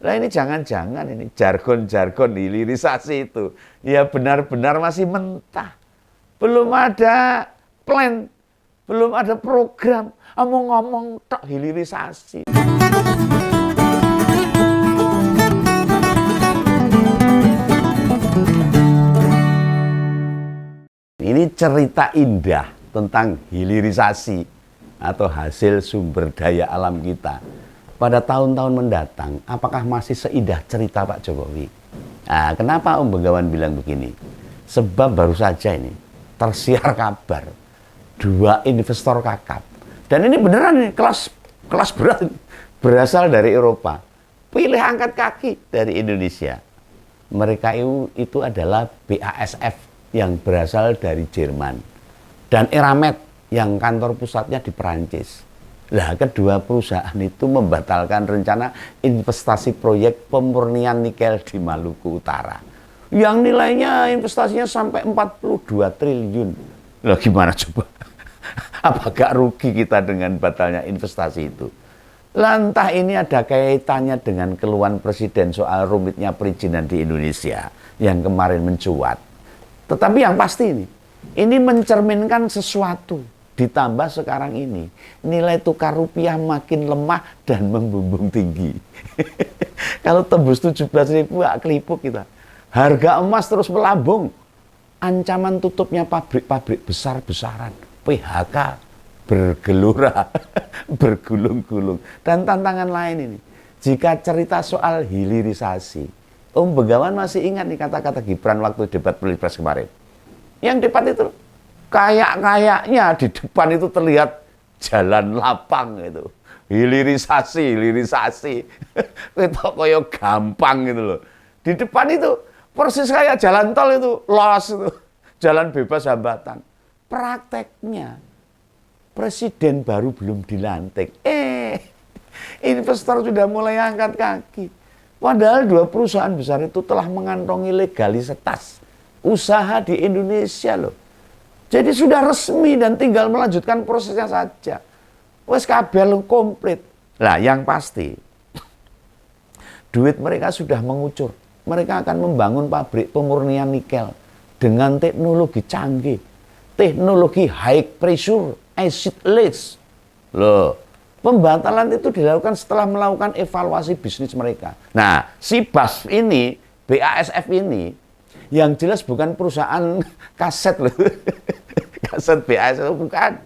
Lah ini jangan-jangan ini jargon-jargon hilirisasi itu ya benar-benar masih mentah. Belum ada plan, belum ada program, ngomong-ngomong tok hilirisasi. Ini cerita indah tentang hilirisasi atau hasil sumber daya alam kita. Pada tahun-tahun mendatang, apakah masih seindah cerita Pak Jokowi? Nah, kenapa Om Begawan bilang begini? Sebab baru saja ini tersiar kabar 2 investor kakap. Dan ini beneran nih, kelas berat berasal dari Eropa. Pilih angkat kaki dari Indonesia. Mereka itu adalah BASF yang berasal dari Jerman dan Eramet yang kantor pusatnya di Perancis. Lah, kedua perusahaan itu membatalkan rencana investasi proyek pemurnian nikel di Maluku Utara yang nilainya investasinya sampai 42 triliun. Lah gimana coba? Apakah rugi kita dengan batalnya investasi itu? Lantah ini ada kaitannya dengan keluhan Presiden soal rumitnya perizinan di Indonesia yang kemarin mencuat. Tetapi yang pasti ini mencerminkan sesuatu. Ditambah sekarang ini nilai tukar rupiah makin lemah dan membumbung tinggi. Kalau tembus 17.000 kelipuk kita. Harga emas terus melambung. Ancaman tutupnya pabrik-pabrik besar-besaran. PHK bergelora, bergulung-gulung. Dan tantangan lain ini. Jika cerita soal hilirisasi, Om Begawan masih ingat nih kata-kata Gibran waktu debat Pilpres kemarin. Yang debat itu kayaknya di depan itu terlihat jalan lapang gitu. Hilirisasi. Itu koyo gampang gitu loh. Di depan itu persis kayak jalan tol itu, los itu. Jalan bebas hambatan. Prakteknya presiden baru belum dilantik. Investor sudah mulai angkat kaki. Padahal 2 perusahaan besar itu telah mengantongi legalitas usaha di Indonesia loh. Jadi sudah resmi dan tinggal melanjutkan prosesnya saja. Wes kabel komplit. Lah yang pasti duit mereka sudah mengucur. Mereka akan membangun pabrik pemurnian nikel dengan teknologi canggih. Teknologi high pressure acid lathe. Loh, pembatalan itu dilakukan setelah melakukan evaluasi bisnis mereka. Nah, si BASF ini yang jelas bukan perusahaan kaset loh. Kaset BASF bukan.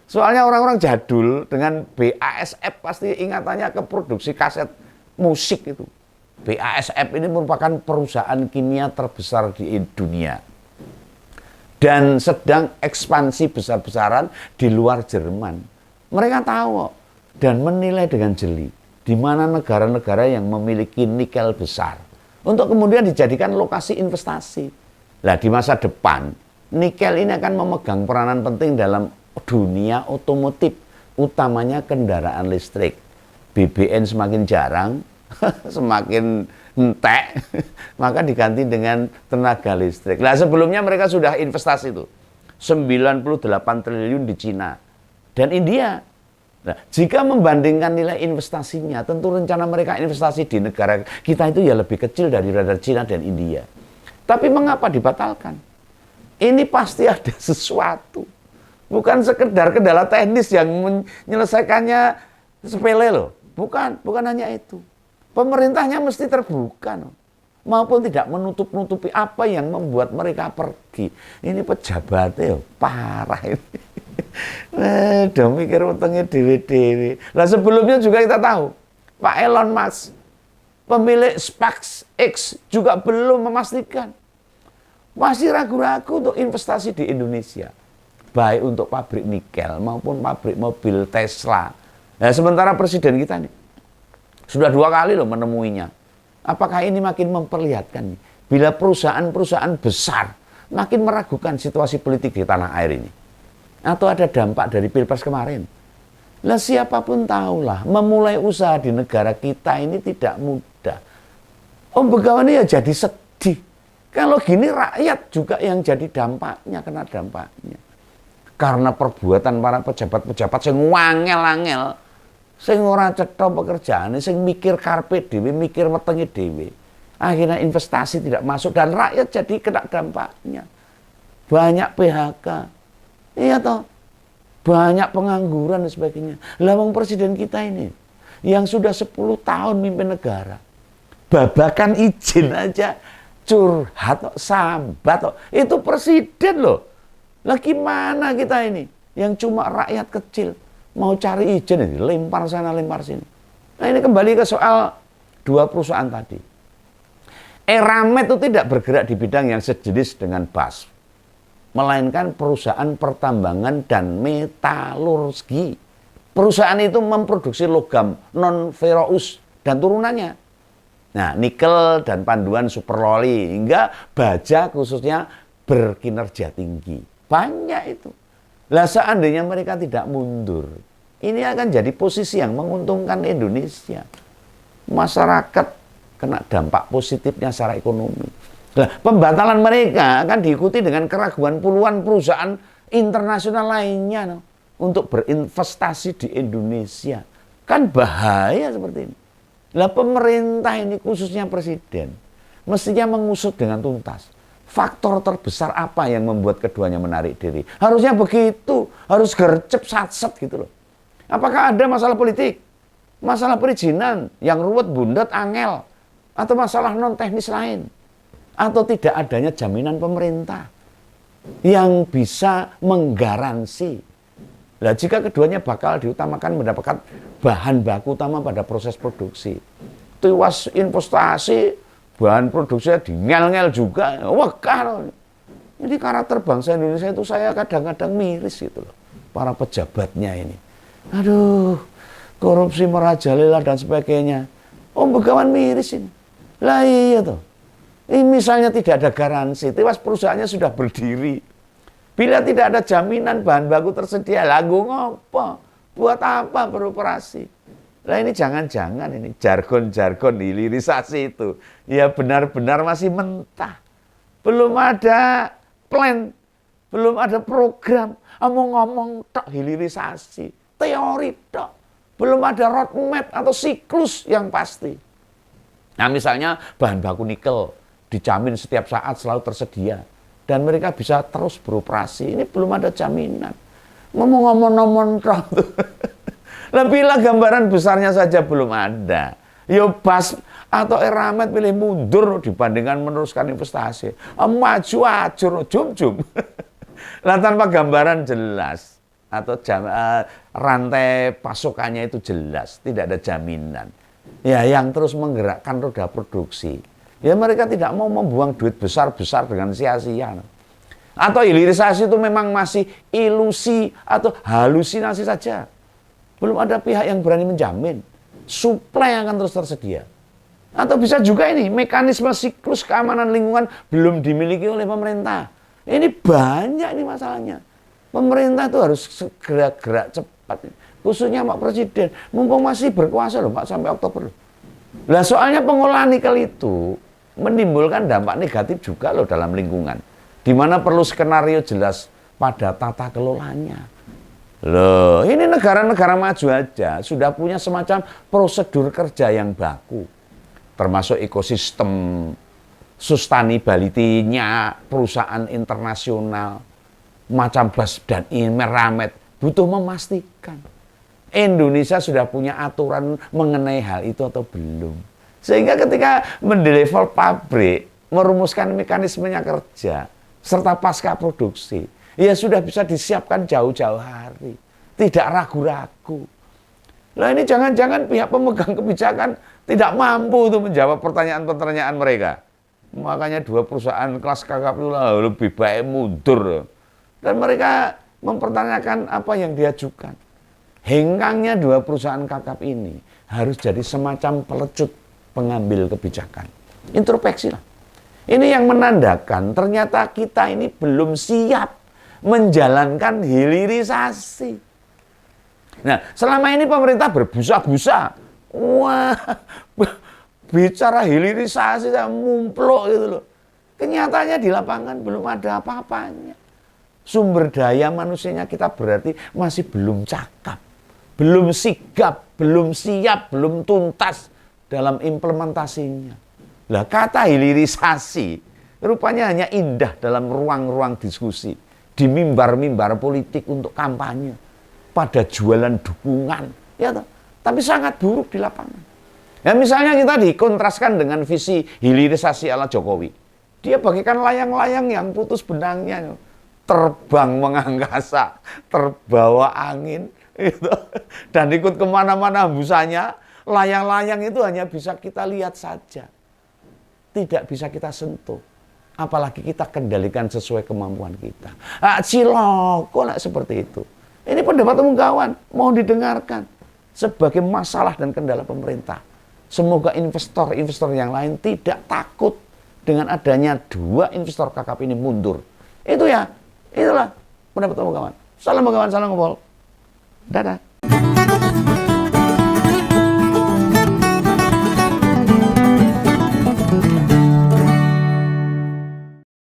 Soalnya orang-orang jadul dengan BASF pasti ingatannya ke produksi kaset musik itu. BASF ini merupakan perusahaan kimia terbesar di dunia. Dan sedang ekspansi besar-besaran di luar Jerman. Mereka tahu dan menilai dengan jeli di mana negara-negara yang memiliki nikel besar untuk kemudian dijadikan lokasi investasi. Nah, di masa depan nikel ini akan memegang peranan penting dalam dunia otomotif, utamanya kendaraan listrik. BBM semakin jarang, semakin entek, maka diganti dengan tenaga listrik. Nah, sebelumnya mereka sudah investasi itu 98 triliun di Cina dan India. Nah, jika membandingkan nilai investasinya, tentu rencana mereka investasi di negara kita itu ya lebih kecil daripada Cina dan India. Tapi mengapa dibatalkan? Ini pasti ada sesuatu. Bukan sekedar kendala teknis yang menyelesaikannya sepele loh. Bukan hanya itu. Pemerintahnya mesti terbuka loh. Maupun tidak menutup-nutupi apa yang membuat mereka pergi. Ini pejabatnya parah ini. Udah mikir utangnya dewe-dewe. Nah, sebelumnya juga kita tahu Pak Elon Musk, pemilik SpaceX juga belum memastikan. Masih ragu-ragu untuk investasi di Indonesia. Baik untuk pabrik nikel maupun pabrik mobil Tesla. Nah, sementara presiden kita nih sudah 2 kali loh menemuinya. Apakah ini makin memperlihatkan bila perusahaan-perusahaan besar makin meragukan situasi politik di tanah air ini? Atau ada dampak dari Pilpres kemarin? Lah siapapun tahulah, memulai usaha di negara kita ini tidak mudah. Om Begawan ini ya jadi sedih. Kalau gini rakyat juga yang jadi dampaknya, kena dampaknya. Karena perbuatan para pejabat-pejabat yang wangel-angel Sing ora cetha pekerjaane, sing mikir karpe dhewe, mikir wetenge dhewe. Akhirnya investasi tidak masuk dan rakyat jadi kena dampaknya. Banyak PHK. Iya toh. Banyak pengangguran dan sebagainya. Lah wong presiden kita ini yang sudah 10 tahun mimpin negara. Babakan izin aja curhat, sambat. Itu presiden loh. Lah gimana kita ini yang cuma rakyat kecil mau cari izin ini, lempar sana lempar sini. Nah ini kembali ke soal dua perusahaan tadi. Eramet itu tidak bergerak di bidang yang sejenis dengan BASF, melainkan perusahaan pertambangan dan metalurgi. Perusahaan itu memproduksi logam non-ferrous dan turunannya. Nah, nikel dan panduan superloli hingga baja khususnya berkinerja tinggi. Banyak itu. Lah seandainya mereka tidak mundur, ini akan jadi posisi yang menguntungkan Indonesia. Masyarakat kena dampak positifnya secara ekonomi. Nah, pembatalan mereka akan diikuti dengan keraguan puluhan perusahaan internasional lainnya untuk berinvestasi di Indonesia. Kan bahaya seperti ini. Lah pemerintah ini khususnya presiden mestinya mengusut dengan tuntas. Faktor terbesar apa yang membuat keduanya menarik diri? Harusnya begitu, harus gercep satset gitu loh. Apakah ada masalah politik? Masalah perizinan yang ruwet, bundet, angel, atau masalah non teknis lain? Atau tidak adanya jaminan pemerintah yang bisa menggaransi. Nah, jika keduanya bakal diutamakan mendapatkan bahan baku utama pada proses produksi, tiwas investasi, bahan produksinya di-ngel-ngel juga, wekah. Jadi karakter bangsa Indonesia itu saya kadang-kadang miris gitu loh, para pejabatnya ini. Aduh, korupsi merajalela dan sebagainya. Oh, Begawan miris ini. Lah iya tuh. Ini misalnya tidak ada garansi, tiwas perusahaannya sudah berdiri. Bila tidak ada jaminan bahan baku tersedia, lagu ngopo? Buat apa beroperasi? Nah ini jangan-jangan ini jargon-jargon hilirisasi itu ya benar-benar masih mentah. Belum ada plan, belum ada program. Ngomong-ngomong tok hilirisasi, teori tok. Belum ada roadmap atau siklus yang pasti. Nah misalnya bahan baku nikel dijamin setiap saat selalu tersedia. Dan mereka bisa terus beroperasi. Ini belum ada jaminan. Ngomong-ngomong tok tuh. Lebihlah gambaran besarnya saja belum ada. Yo BASF atau Eramet pilih mundur dibandingkan meneruskan investasi. Maju ajur jum-jum. Lah tanpa gambaran jelas atau rantai pasokannya itu jelas, tidak ada jaminan. Ya yang terus menggerakkan roda produksi. Ya mereka tidak mau membuang duit besar-besar dengan sia-sia. Atau hilirisasi itu memang masih ilusi atau halusinasi saja. Belum ada pihak yang berani menjamin suplai akan terus tersedia. Atau bisa juga ini mekanisme siklus keamanan lingkungan belum dimiliki oleh pemerintah. Ini banyak ini masalahnya. Pemerintah itu harus segera gerak cepat. Khususnya Pak Presiden. Mumpung masih berkuasa loh Pak sampai Oktober. Lah soalnya pengolahan nikel itu menimbulkan dampak negatif juga loh dalam lingkungan. Di mana perlu skenario jelas pada tata kelolanya. Loh, ini negara-negara maju aja sudah punya semacam prosedur kerja yang baku. Termasuk ekosistem sustainability-nya perusahaan internasional macam BASF dan Eramet butuh memastikan Indonesia sudah punya aturan mengenai hal itu atau belum. Sehingga ketika mendeliver pabrik, merumuskan mekanismenya kerja, serta pasca produksi, ya sudah bisa disiapkan jauh-jauh hari. Tidak ragu-ragu. Nah ini jangan-jangan pihak pemegang kebijakan tidak mampu untuk menjawab pertanyaan-pertanyaan mereka. Makanya dua perusahaan kelas kakap itu lebih baik mundur. Dan mereka mempertanyakan apa yang diajukan. Hengkangnya dua perusahaan kakap ini harus jadi semacam pelecut pengambil kebijakan. Introspeksi lah. Ini yang menandakan ternyata kita ini belum siap menjalankan hilirisasi. Nah, selama ini pemerintah berbusa-busa. Wah, bicara hilirisasi saya mumplok gitu loh. Kenyataannya di lapangan belum ada apa-apanya. Sumber daya manusianya kita berarti masih belum cakap. belum sigap, belum siap, belum tuntas dalam implementasinya. Lah kata hilirisasi rupanya hanya indah dalam ruang-ruang diskusi, di mimbar-mimbar politik untuk kampanye, pada jualan dukungan, ya toh? Tapi sangat buruk di lapangan. Ya misalnya kita dikontraskan dengan visi hilirisasi ala Jokowi. Dia bagikan layang-layang yang putus benangnya, terbang mengangkasa, terbawa angin, gitu. Dan ikut kemana-mana hembusannya. Layang-layang itu hanya bisa kita lihat saja, tidak bisa kita sentuh. Apalagi kita kendalikan sesuai kemampuan kita. Ciloko lah seperti itu. Ini pendapat umum kawan, mau didengarkan sebagai masalah dan kendala pemerintah. Semoga investor-investor yang lain tidak takut dengan adanya 2 investor KKP ini mundur. Itu ya, itulah pendapat umum kawan. Salam kawan, salam ngobrol. Dadah.